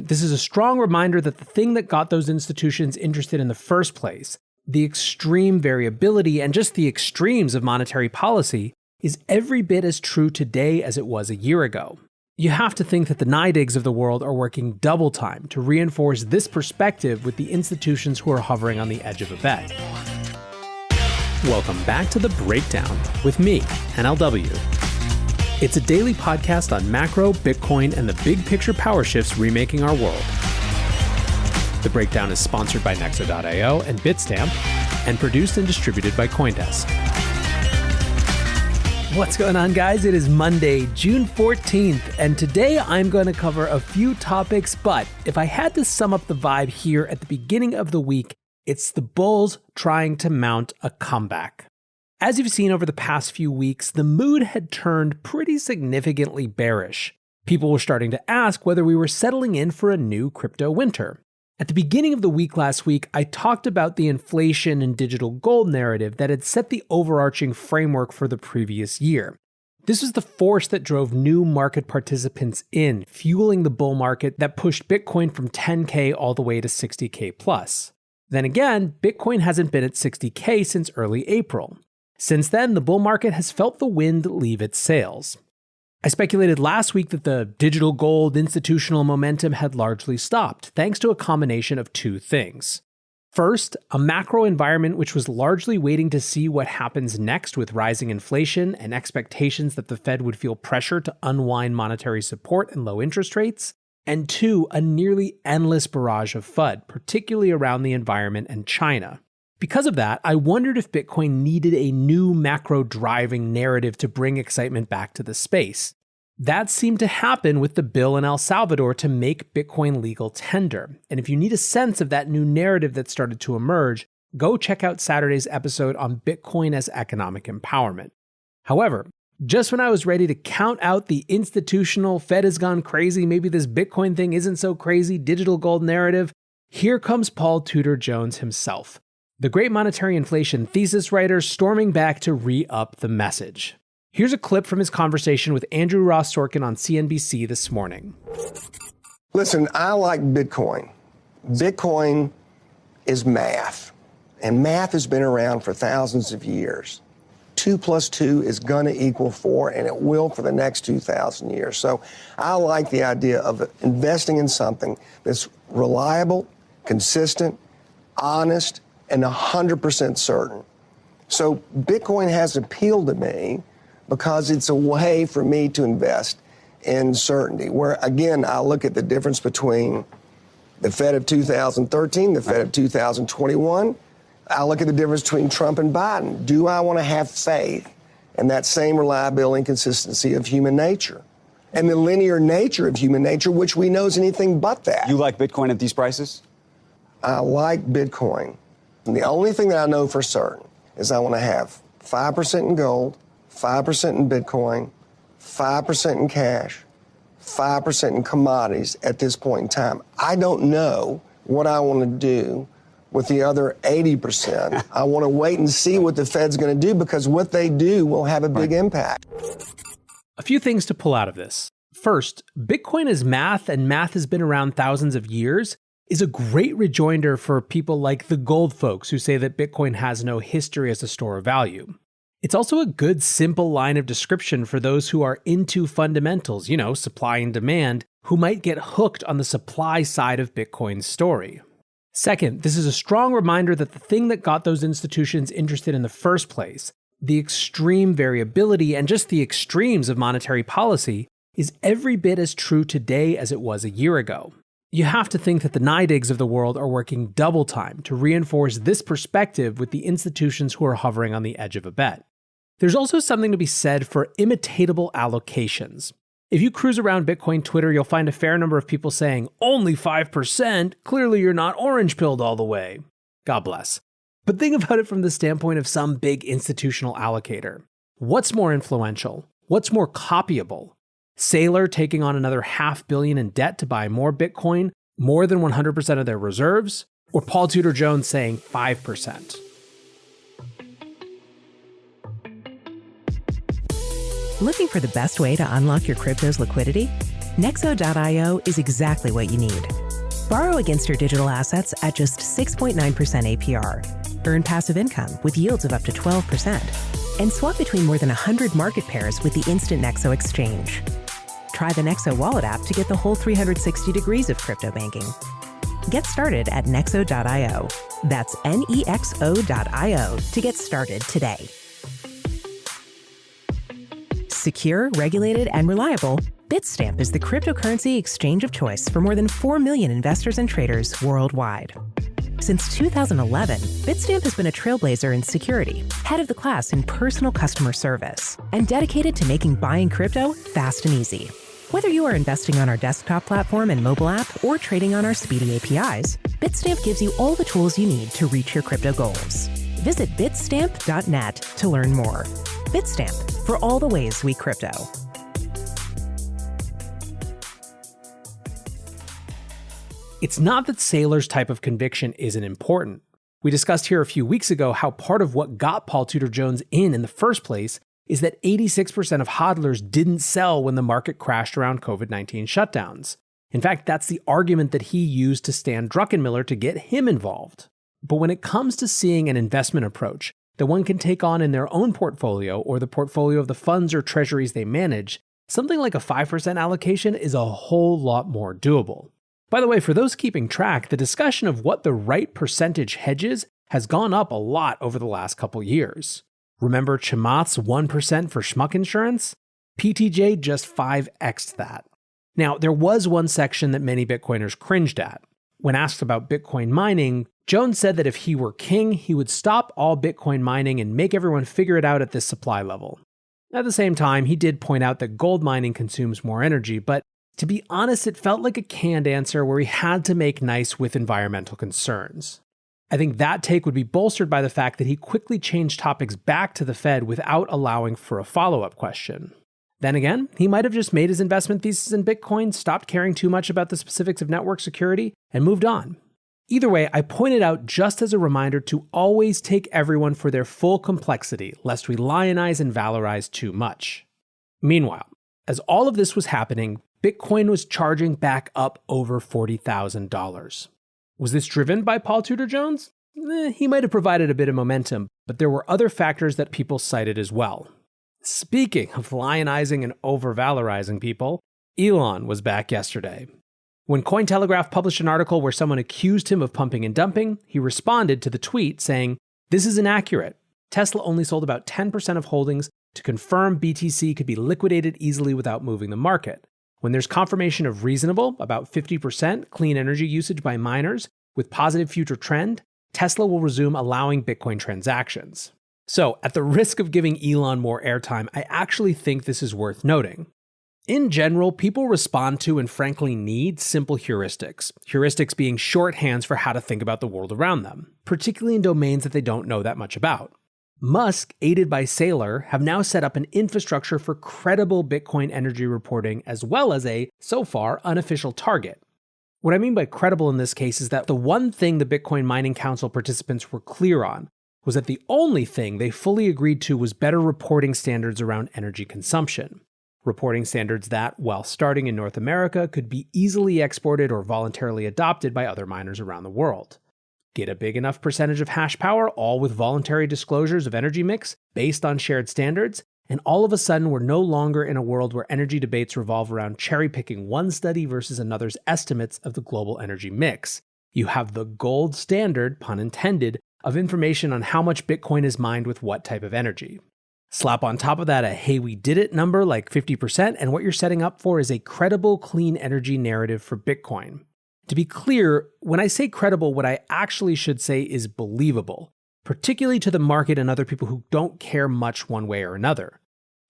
this is a strong reminder that the thing that got those institutions interested in the first place, the extreme variability and just the extremes of monetary policy, is every bit as true today as it was a year ago. You have to think that the NYDIGs of the world are working double time to reinforce this perspective with the institutions who are hovering on the edge of a bet. Welcome back to The Breakdown with me, NLW. It's a daily podcast on macro, Bitcoin, and the big picture power shifts remaking our world. The Breakdown is sponsored by Nexo.io and Bitstamp, and produced and distributed by CoinDesk. What's going on, guys? It is Monday, June 14th, and today I'm going to cover a few topics, but if I had to sum up the vibe here at the beginning of the week, it's the bulls trying to mount a comeback. As you've seen over the past few weeks, the mood had turned pretty significantly bearish. People were starting to ask whether we were settling in for a new crypto winter. At the beginning of the week last week, I talked about the inflation and digital gold narrative that had set the overarching framework for the previous year. This was the force that drove new market participants in, fueling the bull market that pushed Bitcoin from 10K all the way to 60K plus. Then again, Bitcoin hasn't been at 60K since early April. Since then, the bull market has felt the wind leave its sails. I speculated last week that the digital gold institutional momentum had largely stopped, thanks to a combination of two things. First, a macro environment which was largely waiting to see what happens next with rising inflation and expectations that the Fed would feel pressure to unwind monetary support and low interest rates. And two, a nearly endless barrage of FUD, particularly around the environment and China. Because of that, I wondered if Bitcoin needed a new macro-driving narrative to bring excitement back to the space. That seemed to happen with the bill in El Salvador to make Bitcoin legal tender. And if you need a sense of that new narrative that started to emerge, go check out Saturday's episode on Bitcoin as economic empowerment. However, just when I was ready to count out the institutional Fed has gone crazy, maybe this Bitcoin thing isn't so crazy, digital gold narrative, here comes Paul Tudor Jones himself, the great monetary inflation thesis writer storming back to re-up the message. Here's a clip from his conversation with Andrew Ross Sorkin on CNBC this morning. Listen, I like Bitcoin. Bitcoin is math, and math has been around for thousands of years. 2 plus 2 is going to equal 4, and it will for the next 2,000 years. So I like the idea of investing in something that's reliable, consistent, honest, and 100% certain. So Bitcoin has appealed to me because it's a way for me to invest in certainty, where, again, I look at the difference between the Fed of 2013, the Fed of 2021. I look at the difference between Trump and Biden. Do I want to have faith in that same reliability and consistency of human nature and the linear nature of human nature, which we know is anything but that? You like Bitcoin at these prices? I like Bitcoin. And the only thing that I know for certain is I want to have 5% in gold, 5% in Bitcoin, 5% in cash, 5% in commodities at this point in time. I don't know what I want to do with the other 80%. I want to wait and see what the Fed's going to do, because what they do will have a big impact. A few things to pull out of this. First, Bitcoin is math, and math has been around thousands of years, is a great rejoinder for people like the gold folks who say that Bitcoin has no history as a store of value. It's also a good, simple line of description for those who are into fundamentals, supply and demand, who might get hooked on the supply side of Bitcoin's story. Second, this is a strong reminder that the thing that got those institutions interested in the first place, the extreme variability and just the extremes of monetary policy, is every bit as true today as it was a year ago. You have to think that the NYDIGs of the world are working double time to reinforce this perspective with the institutions who are hovering on the edge of a bet. There's also something to be said for imitatable allocations. If you cruise around Bitcoin Twitter, you'll find a fair number of people saying, only 5%, clearly you're not orange-pilled all the way. God bless. But think about it from the standpoint of some big institutional allocator. What's more influential? What's more copyable? Saylor taking on another $500 million in debt to buy more Bitcoin, more than 100% of their reserves? Or Paul Tudor Jones saying 5%? Looking for the best way to unlock your crypto's liquidity? Nexo.io is exactly what you need. Borrow against your digital assets at just 6.9% APR. Earn passive income with yields of up to 12%. And swap between more than 100 market pairs with the Instant Nexo exchange. Try the Nexo Wallet app to get the whole 360 degrees of crypto banking. Get started at nexo.io. That's nexo.io to get started today. Secure, regulated, and reliable, Bitstamp is the cryptocurrency exchange of choice for more than 4 million investors and traders worldwide. Since 2011, Bitstamp has been a trailblazer in security, head of the class in personal customer service, and dedicated to making buying crypto fast and easy. Whether you are investing on our desktop platform and mobile app or trading on our speedy APIs, Bitstamp gives you all the tools you need to reach your crypto goals. Visit bitstamp.net to learn more. Bitstamp, for all the ways we crypto. It's not that Saylor's type of conviction isn't important. We discussed here a few weeks ago how part of what got Paul Tudor Jones in the first place is that 86% of hodlers didn't sell when the market crashed around COVID-19 shutdowns. In fact, that's the argument that he used to Stan Druckenmiller to get him involved. But when it comes to seeing an investment approach that one can take on in their own portfolio or the portfolio of the funds or treasuries they manage, something like a 5% allocation is a whole lot more doable. By the way, for those keeping track, the discussion of what the right percentage hedge is has gone up a lot over the last couple years. Remember Chamath's 1% for schmuck insurance? PTJ just 5x'd that. Now, there was one section that many Bitcoiners cringed at. When asked about Bitcoin mining, Jones said that if he were king, he would stop all Bitcoin mining and make everyone figure it out at this supply level. At the same time, he did point out that gold mining consumes more energy, but to be honest, it felt like a canned answer where he had to make nice with environmental concerns. I think that take would be bolstered by the fact that he quickly changed topics back to the Fed without allowing for a follow-up question. Then again, he might have just made his investment thesis in Bitcoin, stopped caring too much about the specifics of network security, and moved on. Either way, I pointed out just as a reminder to always take everyone for their full complexity, lest we lionize and valorize too much. Meanwhile, as all of this was happening, Bitcoin was charging back up over $40,000. Was this driven by Paul Tudor Jones? He might have provided a bit of momentum, but there were other factors that people cited as well. Speaking of lionizing and over-valorizing people, Elon was back yesterday. When Cointelegraph published an article where someone accused him of pumping and dumping, he responded to the tweet saying, "This is inaccurate. Tesla only sold about 10% of holdings to confirm BTC could be liquidated easily without moving the market. When there's confirmation of reasonable, about 50% clean energy usage by miners with positive future trend, Tesla will resume allowing Bitcoin transactions." So, at the risk of giving Elon more airtime, I actually think this is worth noting. In general, people respond to and frankly need simple heuristics. Heuristics being shorthands for how to think about the world around them, particularly in domains that they don't know that much about. Musk, aided by Saylor, have now set up an infrastructure for credible Bitcoin energy reporting as well as a, so far, unofficial target. What I mean by credible in this case is that the one thing the Bitcoin Mining Council participants were clear on was that the only thing they fully agreed to was better reporting standards around energy consumption. Reporting standards that, while starting in North America, could be easily exported or voluntarily adopted by other miners around the world. Get a big enough percentage of hash power, all with voluntary disclosures of energy mix based on shared standards, and all of a sudden we're no longer in a world where energy debates revolve around cherry-picking one study versus another's estimates of the global energy mix. You have the gold standard, pun intended, of information on how much Bitcoin is mined with what type of energy. Slap on top of that a "hey, we did it" number like 50%, and what you're setting up for is a credible clean energy narrative for Bitcoin. To be clear, when I say credible, what I actually should say is believable, particularly to the market and other people who don't care much one way or another.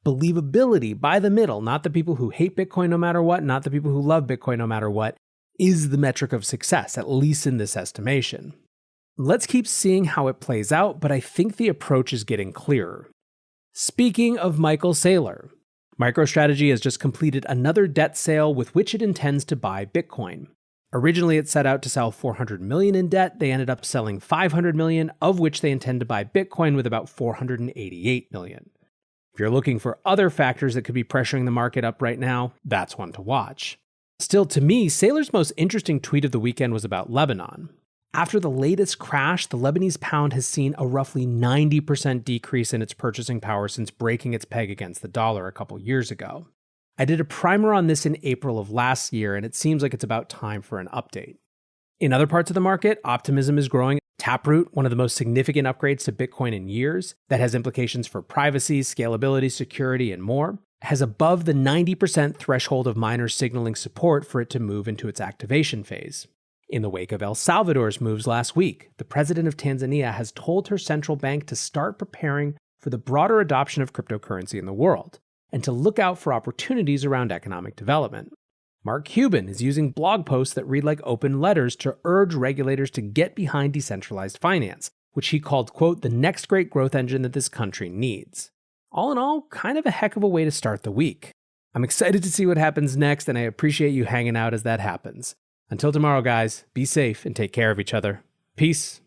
Believability by the middle, not the people who hate Bitcoin no matter what, not the people who love Bitcoin no matter what, is the metric of success, at least in this estimation. Let's keep seeing how it plays out, but I think the approach is getting clearer. Speaking of Michael Saylor, MicroStrategy has just completed another debt sale with which it intends to buy Bitcoin. Originally, it set out to sell $400 million in debt. They ended up selling $500 million, of which they intend to buy Bitcoin with about $488 million. If you're looking for other factors that could be pressuring the market up right now, that's one to watch. Still, to me, Saylor's most interesting tweet of the weekend was about Lebanon. After the latest crash, the Lebanese pound has seen a roughly 90% decrease in its purchasing power since breaking its peg against the dollar a couple years ago. I did a primer on this in April of last year, and it seems like it's about time for an update. In other parts of the market, optimism is growing. Taproot, one of the most significant upgrades to Bitcoin in years, that has implications for privacy, scalability, security, and more, has above the 90% threshold of miners signaling support for it to move into its activation phase. In the wake of El Salvador's moves last week, the president of Tanzania has told her central bank to start preparing for the broader adoption of cryptocurrency in the world, and to look out for opportunities around economic development. Mark Cuban is using blog posts that read like open letters to urge regulators to get behind decentralized finance, which he called, quote, the next great growth engine that this country needs. All in all, kind of a heck of a way to start the week. I'm excited to see what happens next, and I appreciate you hanging out as that happens. Until tomorrow, guys, be safe and take care of each other. Peace.